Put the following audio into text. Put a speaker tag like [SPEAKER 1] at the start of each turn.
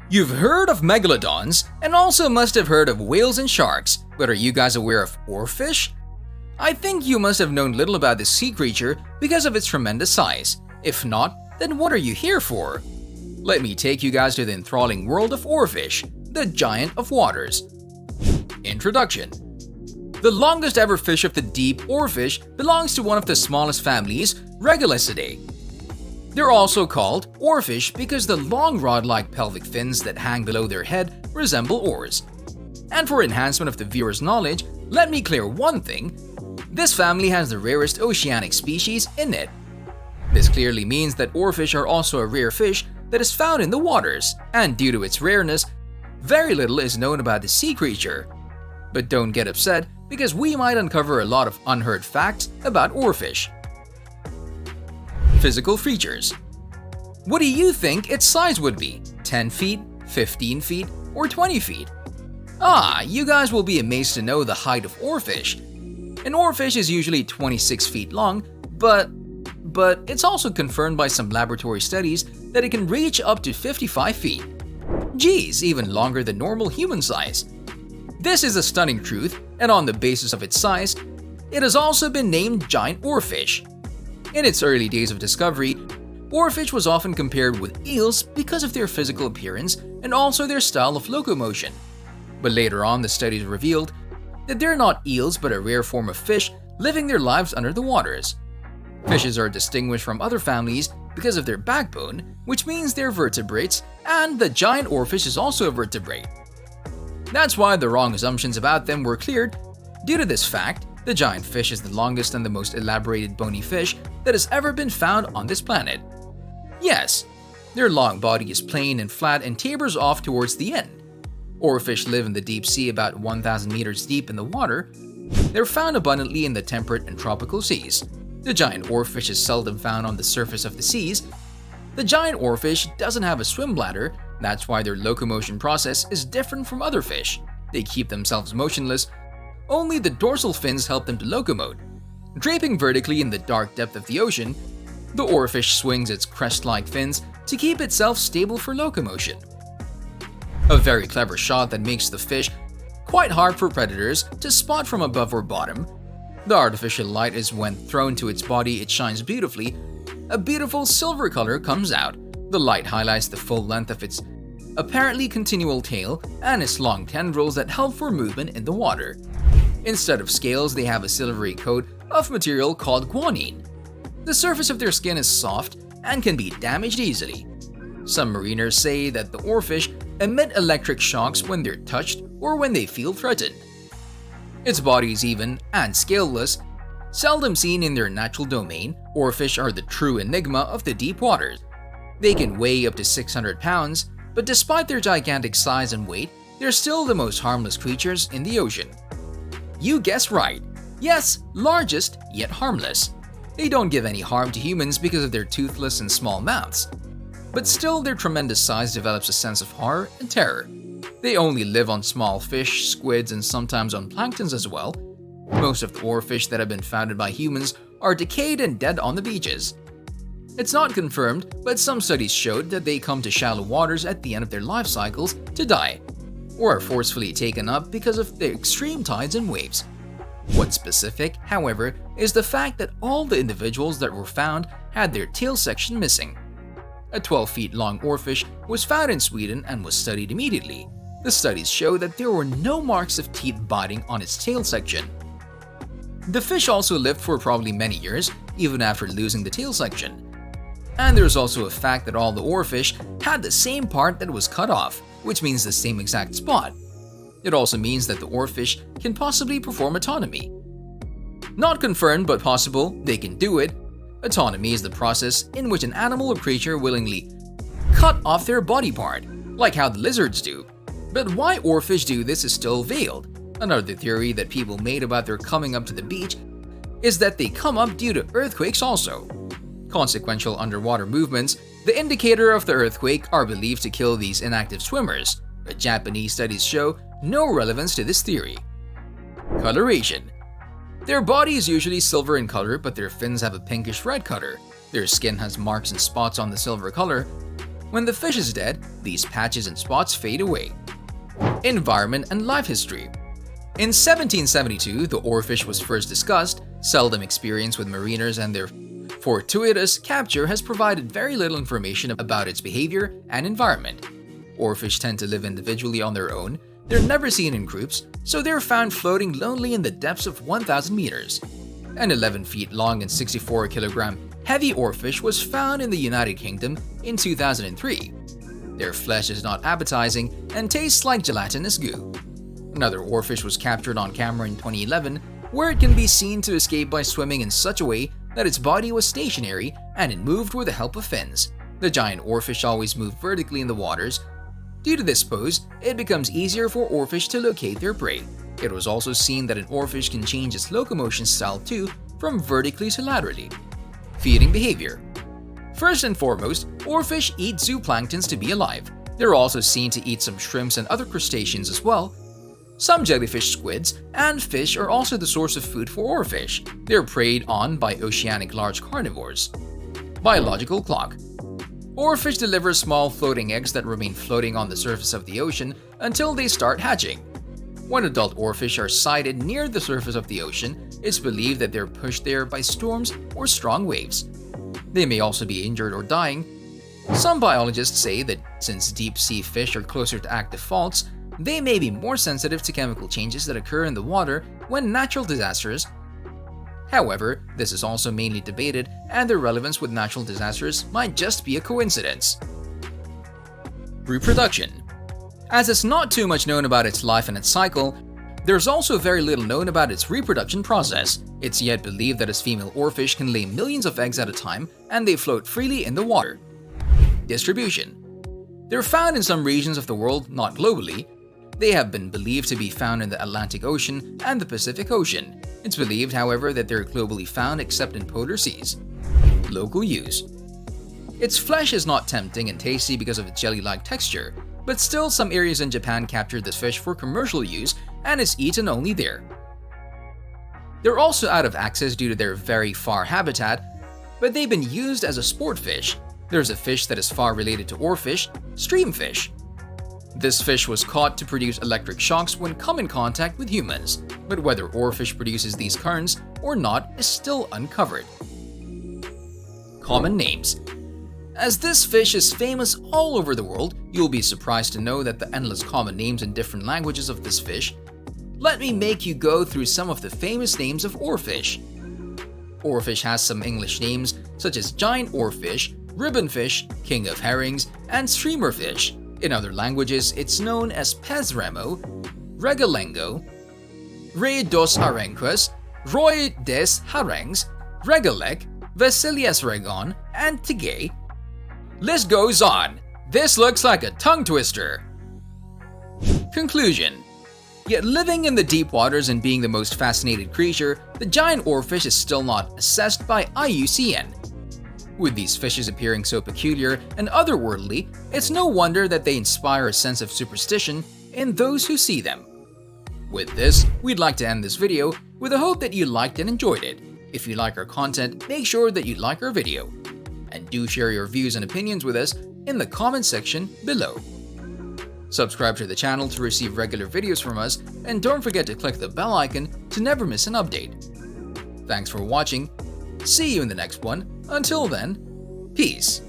[SPEAKER 1] You've heard of megalodons and also must have heard of whales and sharks, but are you guys aware of oarfish? I think you must have known little about this sea creature because of its tremendous size. If not, then what are you here for? Let me take you guys to the enthralling world of oarfish, the giant of waters. Introduction. The longest ever fish of the deep, oarfish, belongs to one of the smallest families, Regulicidae. They're also called oarfish because the long rod-like pelvic fins that hang below their head resemble oars. And for enhancement of the viewer's knowledge, let me clear one thing. This family has the rarest oceanic species in it. This clearly means that oarfish are also a rare fish that is found in the waters, and due to its rareness, very little is known about the sea creature. But don't get upset, because we might uncover a lot of unheard facts about oarfish. Physical features. What do you think its size would be? 10 feet, 15 feet, or 20 feet? You guys will be amazed to know the height of oarfish. An oarfish is usually 26 feet long, but it's also confirmed by some laboratory studies that it can reach up to 55 feet. Geez, even longer than normal human size. This is a stunning truth, and on the basis of its size, it has also been named giant oarfish. In its early days of discovery, oarfish was often compared with eels because of their physical appearance and also their style of locomotion. But later on, the studies revealed that they're not eels but a rare form of fish living their lives under the waters. Fishes are distinguished from other families because of their backbone, which means they're vertebrates, and the giant oarfish is also a vertebrate. That's why the wrong assumptions about them were cleared. Due to this fact, the giant fish is the longest and the most elaborated bony fish that has ever been found on this planet. Yes, their long body is plain and flat and tapers off towards the end. Oarfish live in the deep sea about 1,000 meters deep in the water. They're found abundantly in the temperate and tropical seas. The giant oarfish is seldom found on the surface of the seas. The giant oarfish doesn't have a swim bladder, that's why their locomotion process is different from other fish. They keep themselves motionless. Only the dorsal fins help them to locomote. Draping vertically in the dark depth of the ocean, the oarfish swings its crest-like fins to keep itself stable for locomotion. A very clever shot that makes the fish quite hard for predators to spot from above or bottom. The artificial light is when thrown to its body, it shines beautifully. A beautiful silver color comes out. The light highlights the full length of its apparently continual tail and its long tendrils that help for movement in the water. Instead of scales, they have a silvery coat of material called guanine. The surface of their skin is soft and can be damaged easily. Some mariners say that the oarfish emit electric shocks when they're touched or when they feel threatened. Its body is even and scaleless. Seldom seen in their natural domain, oarfish are the true enigma of the deep waters. They can weigh up to 600 pounds, but despite their gigantic size and weight, they're still the most harmless creatures in the ocean. You guessed right. Yes, largest, yet harmless. They don't give any harm to humans because of their toothless and small mouths. But still, their tremendous size develops a sense of horror and terror. They only live on small fish, squids, and sometimes on planktons as well. Most of the oarfish that have been founded by humans are decayed and dead on the beaches. It's not confirmed, but some studies showed that they come to shallow waters at the end of their life cycles to die, or are forcefully taken up because of the extreme tides and waves. What's specific, however, is the fact that all the individuals that were found had their tail section missing. A 12 feet long oarfish was found in Sweden and was studied immediately. The studies show that there were no marks of teeth biting on its tail section. The fish also lived for probably many years, even after losing the tail section. And there's also a fact that all the oarfish had the same part that was cut off, which means the same exact spot. It also means that the oarfish can possibly perform autonomy. Not confirmed, but possible, they can do it. Autonomy is the process in which an animal or creature willingly cut off their body part, like how the lizards do. But why oarfish do this is still veiled. Another theory that people made about their coming up to the beach is that they come up due to earthquakes also. Consequential underwater movements, the indicator of the earthquake, are believed to kill these inactive swimmers, but Japanese studies show no relevance to this theory. Coloration. Their body is usually silver in color, but their fins have a pinkish red color. Their skin has marks and spots on the silver color. When the fish is dead, these patches and spots fade away. Environment and life history. In 1772, the oarfish was first discussed. Seldom experience with mariners and their fortuitous capture has provided very little information about its behavior and environment. Oarfish tend to live individually on their own. They're never seen in groups, so they're found floating lonely in the depths of 1,000 meters. An 11 feet long and 64 kilogram heavy oarfish was found in the United Kingdom in 2003. Their flesh is not appetizing and tastes like gelatinous goo. Another oarfish was captured on camera in 2011, where it can be seen to escape by swimming in such a way that its body was stationary and it moved with the help of fins. The giant oarfish always move vertically in the waters. Due to this pose, it becomes easier for oarfish to locate their prey. It was also seen that an oarfish can change its locomotion style too, from vertically to laterally. Feeding behavior. First and foremost, oarfish eat zooplanktons to be alive. They're also seen to eat some shrimps and other crustaceans as well. Some jellyfish, squids, and fish are also the source of food for oarfish. They're preyed on by oceanic large carnivores. Biological clock. Oarfish deliver small floating eggs that remain floating on the surface of the ocean until they start hatching. When adult oarfish are sighted near the surface of the ocean, it's believed that they're pushed there by storms or strong waves. They may also be injured or dying. Some biologists say that since deep-sea fish are closer to active faults, they may be more sensitive to chemical changes that occur in the water when natural disasters. However, this is also mainly debated, and their relevance with natural disasters might just be a coincidence. Reproduction. As it's not too much known about its life and its cycle, there's also very little known about its reproduction process. It's yet believed that a female oarfish can lay millions of eggs at a time, and they float freely in the water. Distribution. They're found in some regions of the world, not globally. They have been believed to be found in the Atlantic Ocean and the Pacific Ocean. It's believed, however, that they're globally found except in polar seas. Local use. Its flesh is not tempting and tasty because of its jelly-like texture, but still some areas in Japan capture this fish for commercial use and is eaten only there. They're also out of access due to their very far habitat, but they've been used as a sport fish. There's a fish that is far related to oarfish, streamfish. This fish was caught to produce electric shocks when come in contact with humans, but whether oarfish produces these currents or not is still uncovered. Common names. As this fish is famous all over the world, you'll be surprised to know that the endless common names in different languages of this fish. Let me make you go through some of the famous names of oarfish. Oarfish has some English names such as giant oarfish, ribbonfish, king of herrings, and streamerfish. In other languages, it's known as pez remo, regalengo, rey dos arenques, roy des harengs, regalek, vesilias regon, and tigay. List goes on. This looks like a tongue twister. Conclusion. Yet living in the deep waters and being the most fascinated creature, the giant oarfish is still not assessed by IUCN. With these fishes appearing so peculiar and otherworldly, it's no wonder that they inspire a sense of superstition in those who see them. With this, we'd like to end this video with the hope that you liked and enjoyed it. If you like our content, make sure that you like our video. And do share your views and opinions with us in the comment section below. Subscribe to the channel to receive regular videos from us, and don't forget to click the bell icon to never miss an update. Thanks for watching. See you in the next one. Until then, peace.